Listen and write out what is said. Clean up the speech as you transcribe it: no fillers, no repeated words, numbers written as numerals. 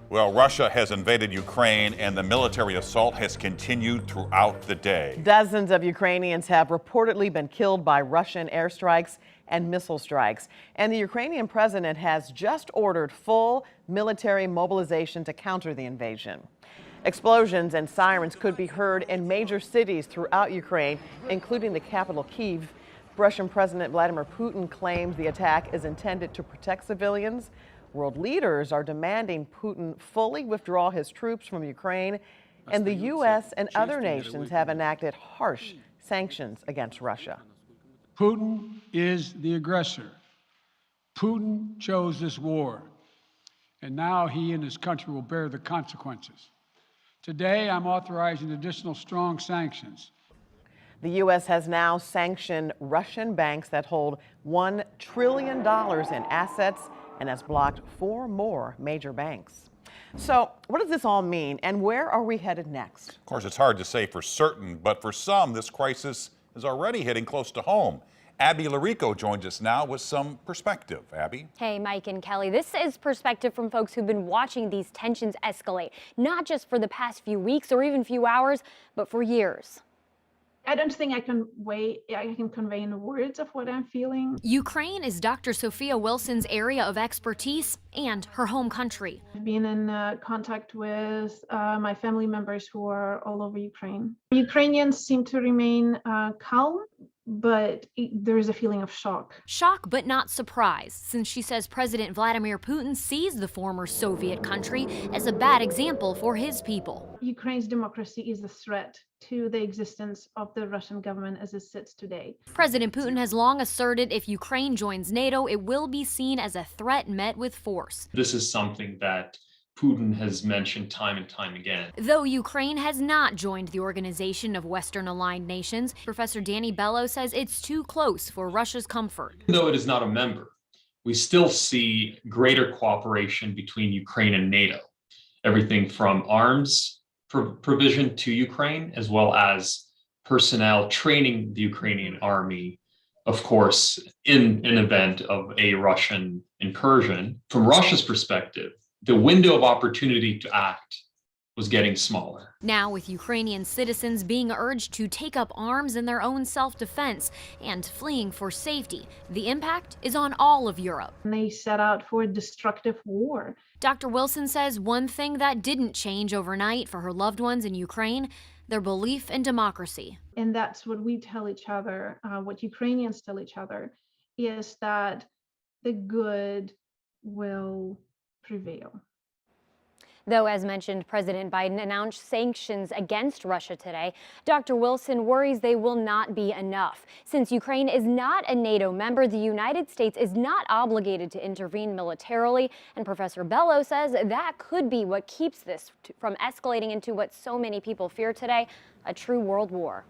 Well, Russia has invaded Ukraine and the military assault has continued throughout the day. Dozens of Ukrainians have reportedly been killed by Russian airstrikes and missile strikes. And the Ukrainian president has just ordered full military mobilization to counter the invasion. Explosions and sirens could be heard in major cities throughout Ukraine, including the capital, Kyiv. Russian President Vladimir Putin claims the attack is intended to protect civilians. World leaders are demanding Putin fully withdraw his troops from Ukraine, and the U.S. and other nations have enacted harsh sanctions against Russia. Putin is the aggressor. Putin chose this war, and now he and his country will bear the consequences. Today, I'm authorizing additional strong sanctions. The U.S. has now sanctioned Russian banks that hold $1 trillion in assets and has blocked 4 more major banks. So what does this all mean, and where are we headed next? Of course, it's hard to say for certain, but for some, this crisis is already hitting close to home. Abby Larico joins us now with some perspective. Abby? Hey, Mike and Kelly. This is perspective from folks who've been watching these tensions escalate, not just for the past few weeks or even few hours, but for years. I don't think I can convey in words of what I'm feeling. Ukraine is Dr. Sophia Wilson's area of expertise and her home country. I've been in contact with my family members who are all over Ukraine. Ukrainians seem to remain calm, but there is a feeling of shock. Shock, but not surprise, since she says President Vladimir Putin sees the former Soviet country as a bad example for his people. Ukraine's democracy is a threat to the existence of the Russian government as it sits today. President Putin has long asserted if Ukraine joins NATO, it will be seen as a threat met with force. This is something that Putin has mentioned time and time again. Though Ukraine has not joined the Organization of Western Aligned Nations, Professor Danny Bello says it's too close for Russia's comfort. Even though it is not a member, we still see greater cooperation between Ukraine and NATO. Everything from arms provision to Ukraine, as well as personnel training the Ukrainian army, of course, in an event of a Russian incursion. From Russia's perspective, the window of opportunity to act was getting smaller. Now, with Ukrainian citizens being urged to take up arms in their own self-defense and fleeing for safety, the impact is on all of Europe. And they set out for a destructive war. Dr. Wilson says one thing that didn't change overnight for her loved ones in Ukraine, their belief in democracy. And that's what we tell each other, what Ukrainians tell each other, is that the good will prevail. Though, as mentioned, President Biden announced sanctions against Russia today, Dr. Wilson worries they will not be enough. Since Ukraine is not a NATO member, the United States is not obligated to intervene militarily, and Professor Bello says that could be what keeps this from escalating into what so many people fear today, a true world war.